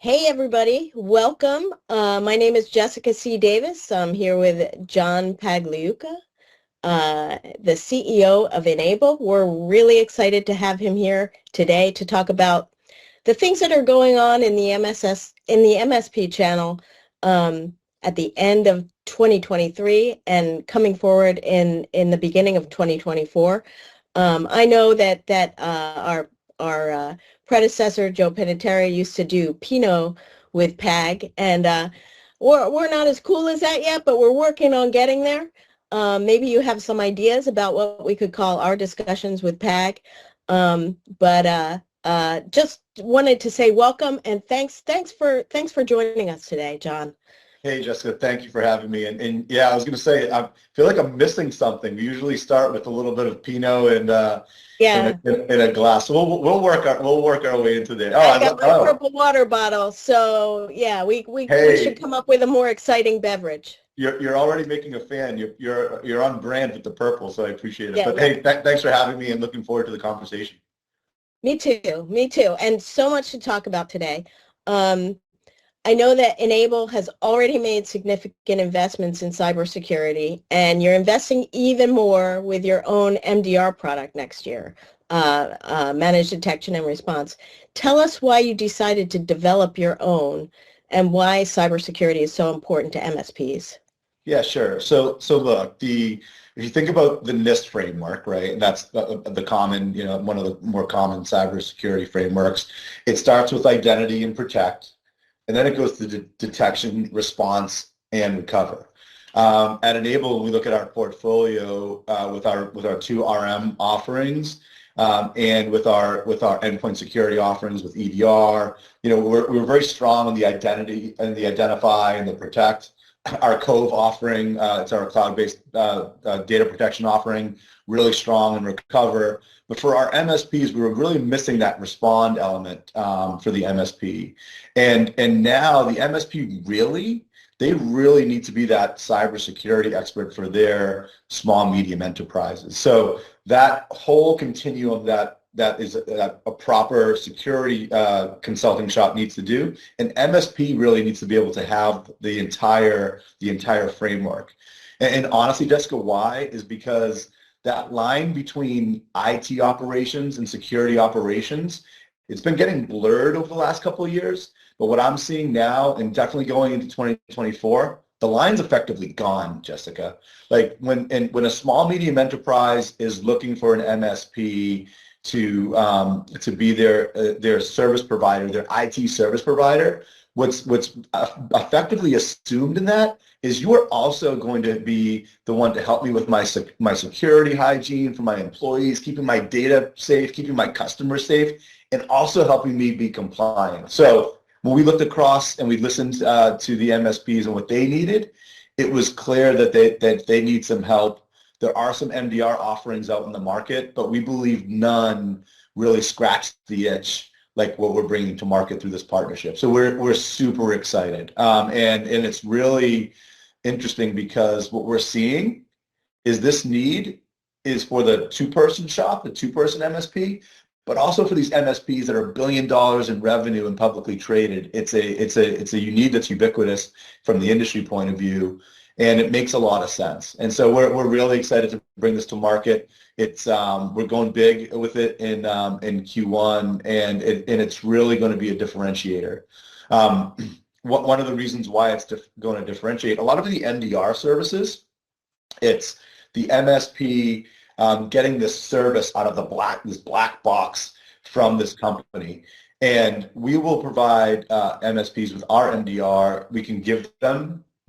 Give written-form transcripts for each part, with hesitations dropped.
Hey everybody, welcome. My name is Jessica C. Davis. I'm here with John Pagliuca, the CEO of Enable. We're really excited to have him here today to talk about the things that are going on in the MSP channel at the end of 2023 and coming forward in the beginning of 2024. I know that our predecessor, Joe Panettiere, used to do Pinot with PAG, and we're not as cool as that yet, but we're working on getting there. Maybe you have some ideas about what we could call our discussions with PAG, but just wanted to say welcome and thanks for joining us today, John. Hey, Jessica, thank you for having me. And yeah, I was going to say, I feel like I'm missing something. We usually start with a little bit of Pinot and Yeah. in a glass. So we'll work our way into there. I got my purple water bottle, so yeah, we should come up with a more exciting beverage. You're already making a fan. You're on brand with the purple, so I appreciate it. Yeah, But hey, thanks for having me and looking forward to the conversation. Me too, and so much to talk about today. I know that Enable has already made significant investments in cybersecurity, and you're investing even more with your own MDR product next year, Managed Detection and Response. Tell us why you decided to develop your own and why cybersecurity is so important to MSPs. Yeah, sure. So look, if you think about the NIST framework, right, and that's the common, one of the more common cybersecurity frameworks, it starts with identity and protect. And then it goes to detection, response, and recover. At Enable, we look at our portfolio with our two RM offerings and with our endpoint security offerings with EDR. We're very strong on the identity and the identify and the protect. Our Cove offering, it's our cloud-based data protection offering, really strong in recover. But for our MSPs, we were really missing that respond element for the MSP. And now the MSP they really need to be that cybersecurity expert for their small, medium enterprises. So that whole continuum that is a proper security consulting shop needs to do, and MSP really needs to be able to have the entire framework. And honestly, Jessica, why is because that line between IT operations and security operations, it's been getting blurred over the last couple of years. But what I'm seeing now, and definitely going into 2024, the line's effectively gone, Jessica. Like when a small medium enterprise is looking for an MSP to be their service provider, their IT service provider, what's effectively assumed in that is you are also going to be the one to help me with my security hygiene for my employees, keeping my data safe, keeping my customers safe, and also helping me be compliant. So when we looked across and we listened to the MSPs and what they needed, it was clear that they need some help. There are some MDR offerings out in the market, but we believe none really scratched the itch like what we're bringing to market through this partnership. So we're super excited. And it's really interesting because what we're seeing is this need is for the two-person shop, the two-person MSP, but also for these MSPs that are $1 billion in revenue and publicly traded. It's a need that's ubiquitous from the industry point of view, and it makes a lot of sense. And so we're really excited to bring this to market. It's we're going big with it in Q1, and it's really going to be a differentiator. One of the reasons why it's going to differentiate, a lot of the MDR services, it's the MSP getting this service out of this black box from this company. And we will provide MSPs with our MDR. We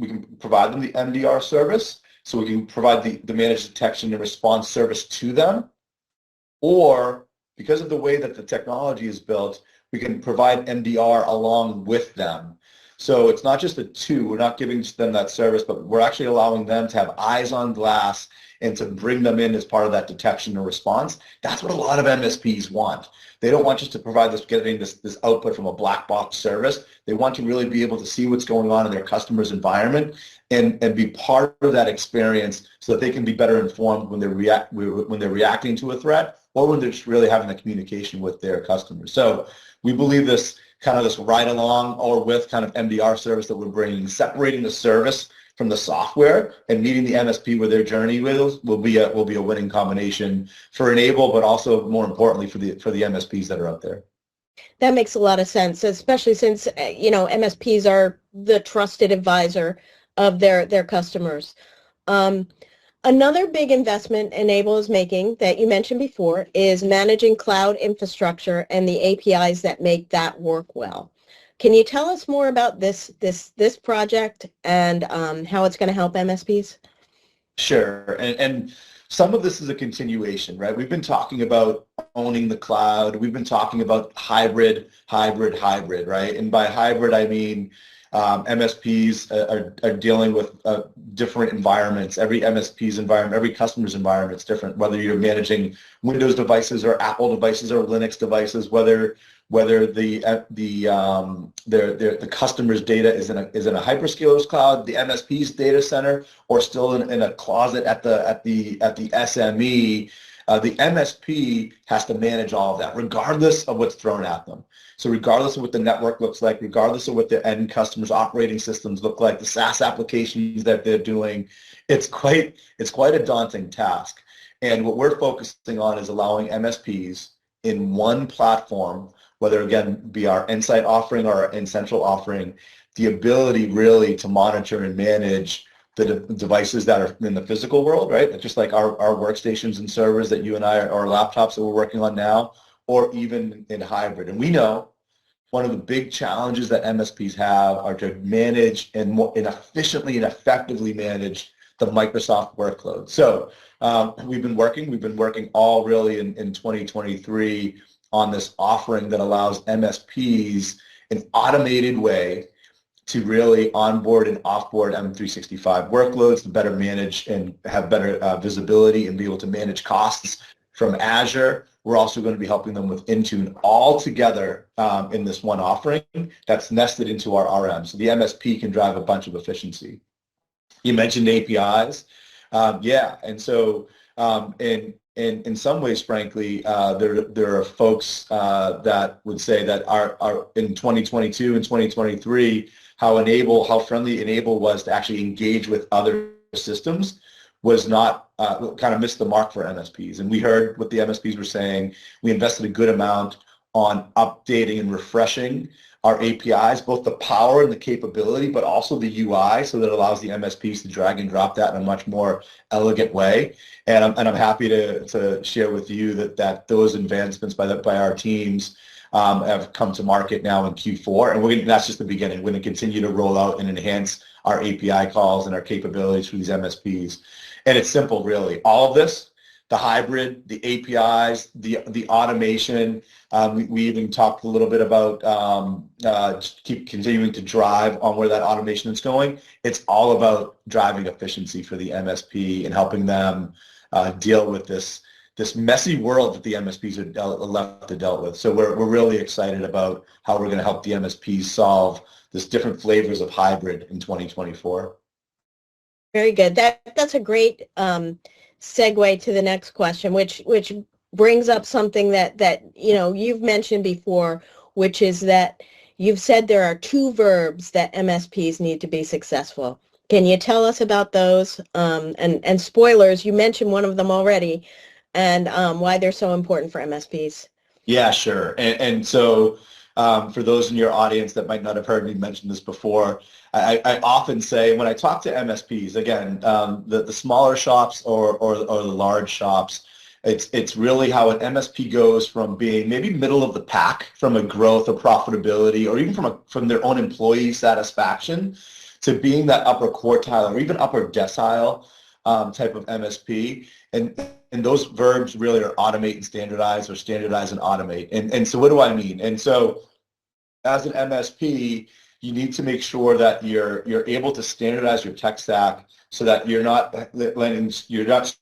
can provide them the MDR service, so we can provide the managed detection and response service to them. Or because of the way that the technology is built, we can provide MDR along with them. So it's not just the two, we're not giving them that service, but we're actually allowing them to have eyes on glass and to bring them in as part of that detection and response. That's what a lot of MSPs want. They don't want just to provide getting this output from a black box service. They want to really be able to see what's going on in their customer's environment and be part of that experience so that they can be better informed when they're reacting to a threat or when they're just really having a communication with their customers. So we believe this kind of this ride along or with kind of MDR service that we're bringing, separating the service from the software and meeting the MSP where their journey will be a winning combination for Enable, but also more importantly for the MSPs that are out there. That makes a lot of sense, especially since, MSPs are the trusted advisor of their customers. Another big investment Enable is making that you mentioned before is managing cloud infrastructure and the APIs that make that work well. Can you tell us more about this project and how it's going to help MSPs? Sure. And some of this is a continuation, right? We've been talking about owning the cloud. We've been talking about hybrid, right? And by hybrid, I mean MSPs are dealing with different environments. Every MSP's environment, every customer's environment is different, whether you're managing Windows devices or Apple devices or Linux devices, whether the customer's data is in a hyperscaler's cloud, the MSP's data center, or still in a closet at the SME. The MSP has to manage all of that, regardless of what's thrown at them. So regardless of what the network looks like, regardless of what the end customers' operating systems look like, the SaaS applications that they're doing, it's quite a daunting task. And what we're focusing on is allowing MSPs in one platform, whether again be our Insight offering or our N-Central offering, the ability really to monitor and manage the devices that are in the physical world, right? Just like our workstations and servers that you and I, our laptops that we're working on now, or even in hybrid. And we know one of the big challenges that MSPs have are to manage and efficiently and effectively manage the Microsoft workload. So we've been working all really in 2023 on this offering that allows MSPs an automated way to really onboard and offboard M365 workloads to better manage and have better visibility and be able to manage costs from Azure. We're also going to be helping them with Intune all together in this one offering that's nested into our RM. So the MSP can drive a bunch of efficiency. You mentioned APIs. Yeah, and so in some ways, frankly, there are folks that would say that our in 2022 and 2023, how friendly Enable was to actually engage with other systems was not kind of missed the mark for MSPs. And we heard what the MSPs were saying. We invested a good amount on updating and refreshing our APIs, both the power and the capability, but also the UI, so that it allows the MSPs to drag and drop that in a much more elegant way. And I'm happy to share with you that those advancements by our teams have come to market now in Q4, and that's just the beginning. We're going to continue to roll out and enhance our API calls and our capabilities for these MSPs. And it's simple, really. All of this, the hybrid, the APIs, the automation. We even talked a little bit about keep continuing to drive on where that automation is going. It's all about driving efficiency for the MSP and helping them deal with this messy world that the MSPs are left to deal with. So we're really excited about how we're going to help the MSPs solve this different flavors of hybrid in 2024. Very good. That's a great segue to the next question, which brings up something that you've mentioned before, which is that you've said there are two verbs that MSPs need to be successful. Can you tell us about those? And spoilers, you mentioned one of them already, and why they're so important for MSPs. Yeah, sure. And so for those in your audience that might not have heard me mention this before, I often say when I talk to MSPs, again, the smaller shops or the large shops, it's really how an MSP goes from being maybe middle of the pack from a growth or profitability or even from their own employee satisfaction to being that upper quartile or even upper decile type of MSP. And those verbs really are automate and standardize or standardize and automate. And so what do I mean? And so as an MSP, you need to make sure that you're able to standardize your tech stack so that you're not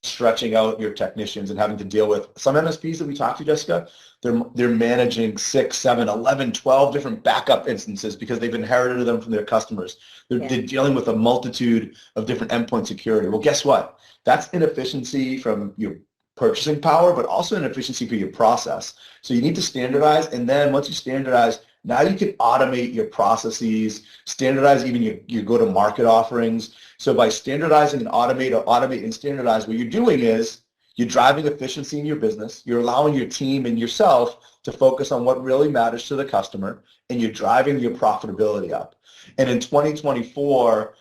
stretching out your technicians and having to deal with some MSPs that we talked to, Jessica. They're managing 6, 7, 11, 12 different backup instances because they've inherited them from their customers. They're dealing with a multitude of different endpoint security. Well, guess what? That's inefficiency from your purchasing power, but also inefficiency for your process. So you need to standardize, and then once you standardize, Now you can automate your processes, standardize even your go-to-market offerings. So by standardizing and automate and standardize, what you're doing is you're driving efficiency in your business. You're allowing your team and yourself to focus on what really matters to the customer, and you're driving your profitability up. And in 2024,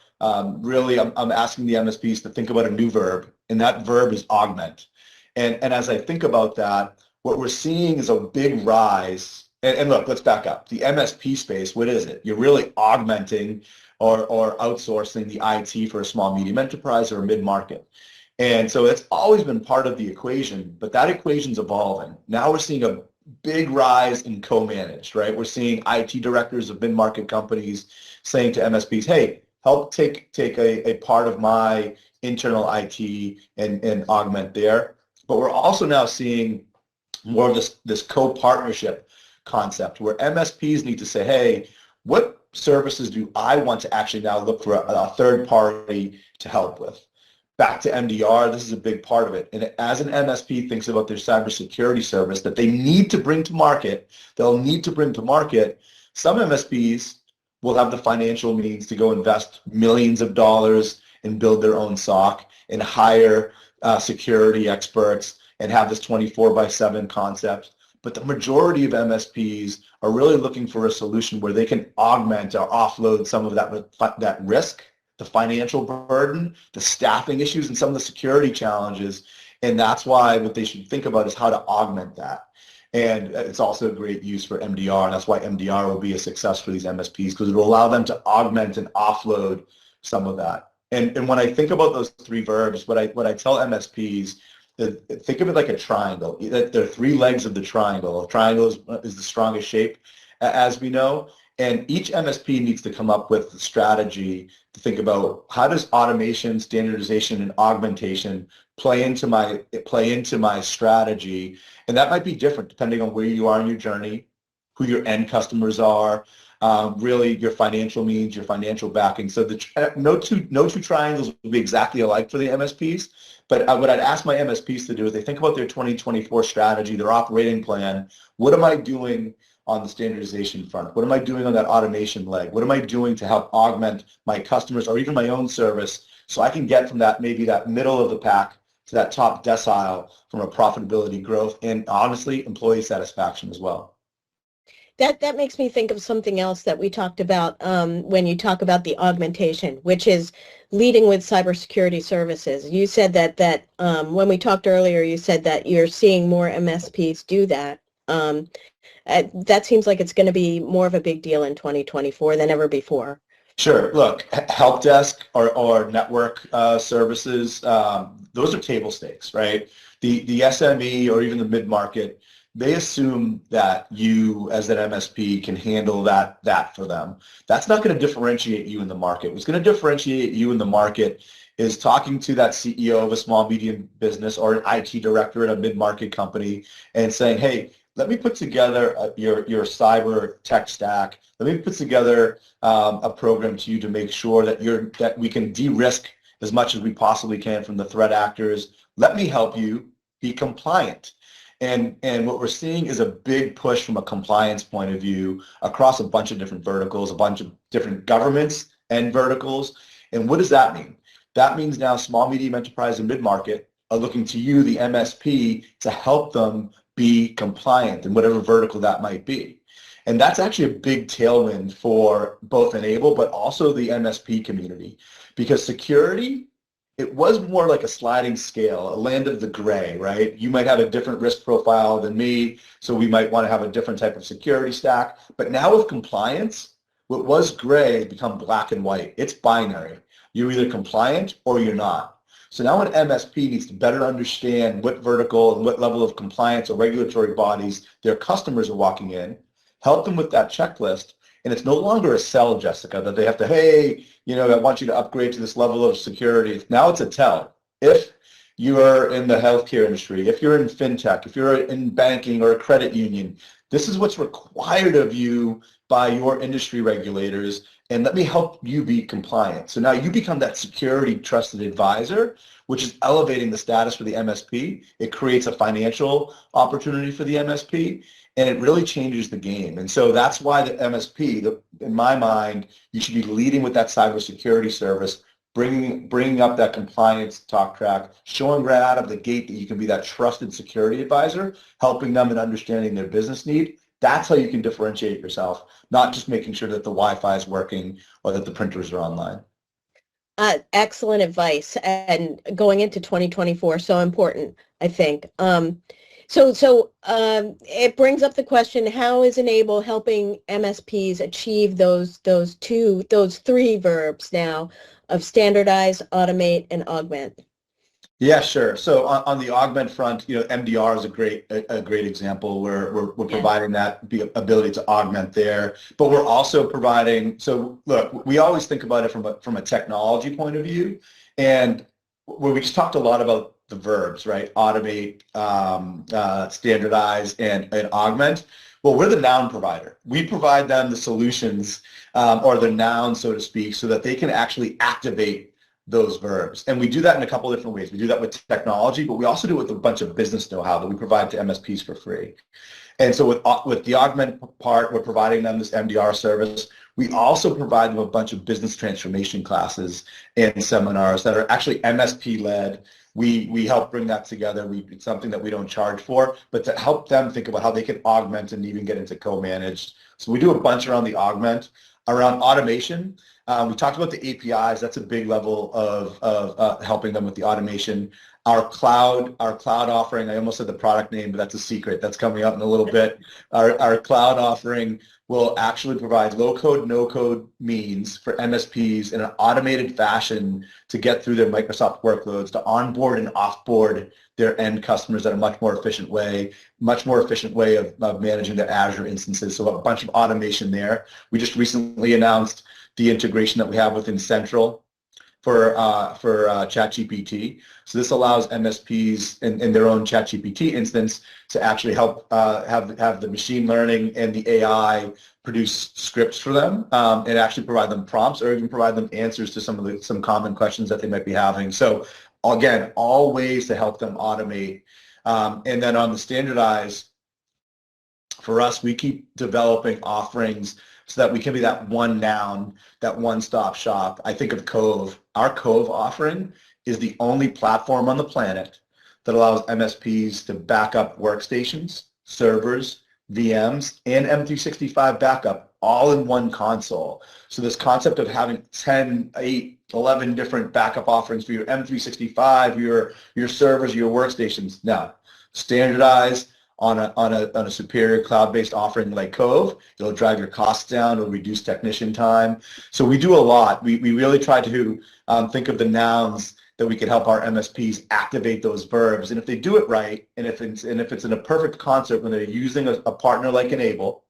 really, I'm asking the MSPs to think about a new verb, and that verb is augment. And as I think about that, what we're seeing is a big rise. And look, let's back up. The MSP space, what is it? You're really augmenting or outsourcing the IT for a small, medium enterprise or a mid-market. And so it's always been part of the equation, but that equation's evolving. Now we're seeing a big rise in co-managed, right? We're seeing IT directors of mid-market companies saying to MSPs, hey, help take a part of my internal IT and augment there. But we're also now seeing more of this co-partnership concept where MSPs need to say, hey, what services do I want to actually now look for a third party to help with? Back to MDR, this is a big part of it. And as an MSP thinks about their cybersecurity service that they need to bring to market, they'll need to bring to market, some MSPs will have the financial means to go invest millions of dollars and build their own SOC and hire security experts and have this 24/7 concept. But the majority of MSPs are really looking for a solution where they can augment or offload some of that risk, the financial burden, the staffing issues, and some of the security challenges. And that's why what they should think about is how to augment that. And it's also a great use for MDR, and that's why MDR will be a success for these MSPs, because it will allow them to augment and offload some of that. And when I think about those three verbs, what I tell MSPs, think of it like a triangle. There are three legs of the triangle. A triangle is the strongest shape, as we know. And each MSP needs to come up with a strategy to think about how does automation, standardization, and augmentation play into my strategy. And that might be different depending on where you are in your journey, who your end customers are, really your financial means, your financial backing. So no two triangles will be exactly alike for the MSPs. But what I'd ask my MSPs to do is they think about their 2024 strategy, their operating plan. What am I doing on the standardization front? What am I doing on that automation leg? What am I doing to help augment my customers or even my own service so I can get from that maybe that middle of the pack to that top decile from a profitability growth and honestly employee satisfaction as well. That makes me think of something else that we talked about when you talk about the augmentation, which is leading with cybersecurity services. You said that when we talked earlier, you said that you're seeing more MSPs do that. That seems like it's going to be more of a big deal in 2024 than ever before. Sure. Look, help desk or network services, those are table stakes, right? The SME or even the mid-market, they assume that you as an MSP can handle that for them. That's not going to differentiate you in the market. What's going to differentiate you in the market is talking to that CEO of a small, medium business or an IT director at a mid-market company and saying, hey, let me put together your cyber tech stack. Let me put together a program to you to make sure that we can de-risk as much as we possibly can from the threat actors. Let me help you be compliant. And what we're seeing is a big push from a compliance point of view across a bunch of different verticals, a bunch of different governments and verticals. And what does that mean? That means now small, medium enterprise and mid-market are looking to you, the MSP, to help them be compliant in whatever vertical that might be. And that's actually a big tailwind for both Enable, but also the MSP community, because security, it was more like a sliding scale, a land of the gray, right? You might have a different risk profile than me, so we might want to have a different type of security stack. But now with compliance, what was gray has become black and white. It's binary. You're either compliant or you're not. So now an MSP needs to better understand what vertical and what level of compliance or regulatory bodies their customers are walking in, help them with that checklist, and it's no longer a sell, Jessica, that they have to, hey, I want you to upgrade to this level of security. Now it's a tell. If you are in the healthcare industry, if you're in fintech, if you're in banking or a credit union, this is what's required of you by your industry regulators, and let me help you be compliant. So now you become that security trusted advisor, which is elevating the status for the MSP. It creates a financial opportunity for the MSP, and it really changes the game. And so that's why the MSP, in my mind, you should be leading with that cybersecurity service, bringing up that compliance talk track, showing right out of the gate that you can be that trusted security advisor, helping them in understanding their business need. That's how you can differentiate yourself, not just making sure that the Wi-Fi is working or that the printers are online. Excellent advice, and going into 2024, so important, I think. It brings up the question: how is Enable helping MSPs achieve those three verbs now of standardize, automate, and augment? Yeah, sure. So on the augment front, MDR is a great example where we're providing that ability to augment there, but we're also providing. So look, we always think about it from a technology point of view, and where we just talked a lot about the verbs, right? Automate, standardize, and augment. Well, we're the noun provider. We provide them the solutions or the noun, so to speak, so that they can actually activate those verbs. And we do that in a couple of different ways. We do that with technology, but we also do it with a bunch of business know-how that we provide to MSPs for free. And so with the augment part, we're providing them this MDR service. We also provide them a bunch of business transformation classes and seminars that are actually MSP-led. We help bring that together. It's something that we don't charge for, but to help them think about how they can augment and even get into co-managed. So we do a bunch around the augment. Around automation, we talked about the APIs. That's a big level of helping them with the automation. Our cloud offering, I almost said the product name, but that's a secret. That's coming up in a little bit. Our cloud offering will actually provide low-code, no-code means for MSPs in an automated fashion to get through their Microsoft workloads, to onboard and offboard their end customers in a much more efficient way of managing their Azure instances. So a bunch of automation there. We just recently announced the integration that we have within Central for ChatGPT. So this allows MSPs in their own ChatGPT instance to actually help have the machine learning and the AI produce scripts for them and actually provide them prompts or even provide them answers to some common questions that they might be having. So again, all ways to help them automate. And then on the standardize, for us, we keep developing offerings so that we can be that one noun, that one-stop shop. I think of Cove. Our Cove offering is the only platform on the planet that allows MSPs to back up workstations, servers, VMs, and M365 backup all in one console. So this concept of having 10, 8, 11 different backup offerings for your M365, your servers, your workstations. Now, standardize on a superior cloud-based offering like Cove. It'll drive your costs down. It'll reduce technician time. So we do a lot. We really try to think of the nouns that we can help our MSPs activate those verbs. And if they do it right, and if it's in a perfect concert when they're using a partner like Enable,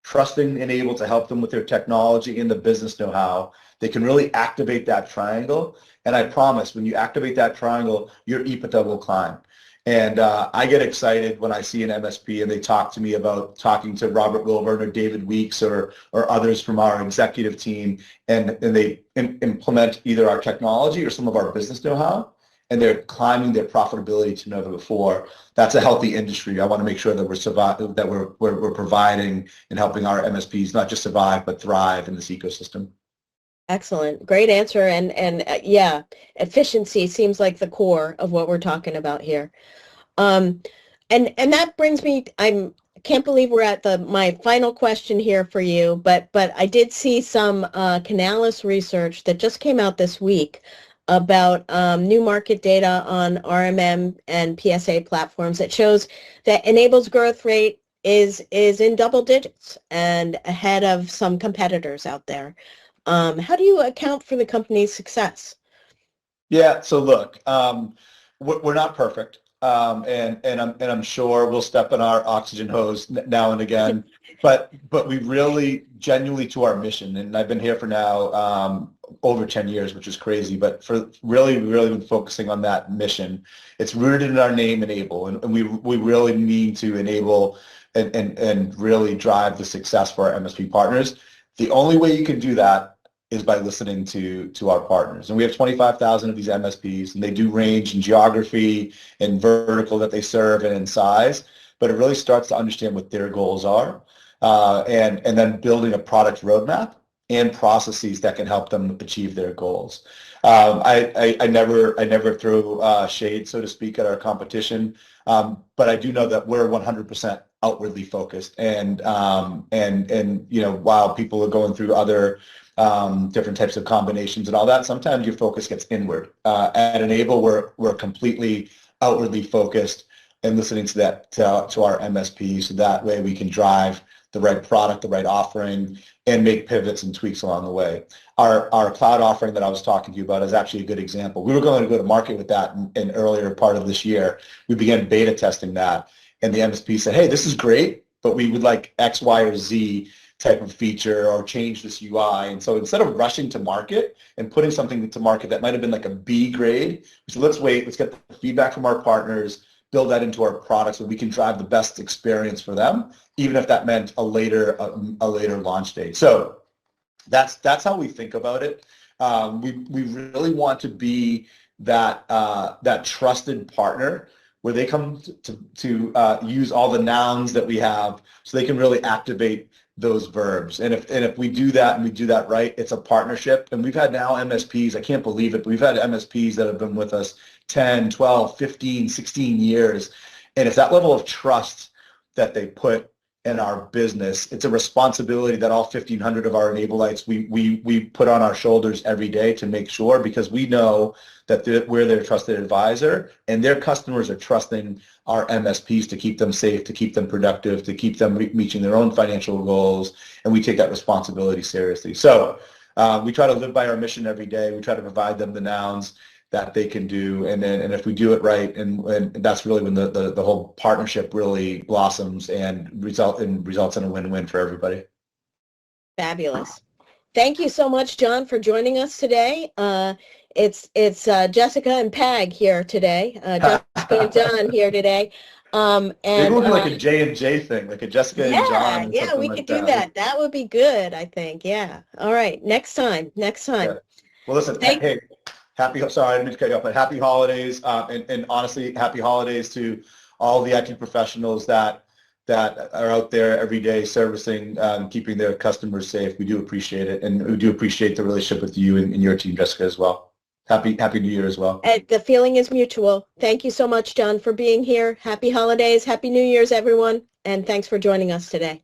trusting Enable to help them with their technology and the business know-how, they can really activate that triangle. And I promise, when you activate that triangle, your EBITDA will climb. And I get excited when I see an MSP and they talk to me about talking to Robert Wilburn or David Weeks or others from our executive team, and they implement either our technology or some of our business know-how, and they're climbing their profitability to never before. That's a healthy industry. I want to make sure that we're providing and helping our MSPs not just survive but thrive in this ecosystem. Excellent. Great answer. And yeah, efficiency seems like the core of what we're talking about here. And that brings me, I can't believe we're at my final question here for you, but I did see some Canalys research that just came out this week about new market data on RMM and PSA platforms that shows that Enable's growth rate is in double digits and ahead of some competitors out there. How do you account for the company's success? Yeah, so look, we're not perfect, and I'm sure we'll step on our oxygen hose now and again, but we really genuinely to our mission, and I've been here for now over 10 years, which is crazy, but for really been focusing on that mission. It's rooted in our name, Enable, and we really mean to enable and really drive the success for our MSP partners. The only way you can do that is by listening to our partners. And we have 25,000 of these MSPs, and they do range in geography and vertical that they serve and in size, but it really starts to understand what their goals are, and then building a product roadmap and processes that can help them achieve their goals. I never throw shade, so to speak, at our competition, but I do know that we're 100% outwardly focused, and while people are going through other different types of combinations and all that, sometimes your focus gets inward. At Enable, we're completely outwardly focused and listening to our MSPs, so that way we can drive the right product, the right offering, and make pivots and tweaks along the way. Our cloud offering that I was talking to you about is actually a good example. We were going to go to market with that in earlier part of this year. We began beta testing that, and the MSP said, hey, this is great, but we would like X, Y, or Z type of feature or change this UI. And so instead of rushing to market and putting something to market that might have been like a B grade, we said, let's wait, let's get the feedback from our partners, build that into our product so we can drive the best experience for them, even if that meant a later launch date. So that's how we think about it. We really want to be that trusted partner where they come to use all the nouns that we have so they can really activate those verbs. And if we do that and we do that right, it's a partnership. And we've had now MSPs, I can't believe it, but we've had MSPs that have been with us 10, 12, 15, 16 years. And it's that level of trust that they put in our business. It's a responsibility that all 1,500 of our Enableites, we put on our shoulders every day to make sure, because we know that we're their trusted advisor, and their customers are trusting our MSPs to keep them safe, to keep them productive, to keep them reaching their own financial goals, and we take that responsibility seriously. So we try to live by our mission every day. We try to provide them the nouns that they can do, and if we do it right, and that's really when the whole partnership really blossoms and results in a win-win for everybody. Fabulous. Thank you so much, John, for joining us today. It's Jessica and Pag here today. Jessica and John here today. And maybe we'll do like a J&J thing, like a Jessica and John. Yeah, we could do that. That would be good, I think. Yeah. All right. Next time. Yeah. Well, listen, hey, sorry, I didn't mean to cut you off, but happy holidays, and honestly, happy holidays to all the IT professionals that are out there every day servicing, keeping their customers safe. We do appreciate it, and we do appreciate the relationship with you and your team, Jessica, as well. Happy New Year as well. The feeling is mutual. Thank you so much, John, for being here. Happy holidays. Happy New Year's, everyone, and thanks for joining us today.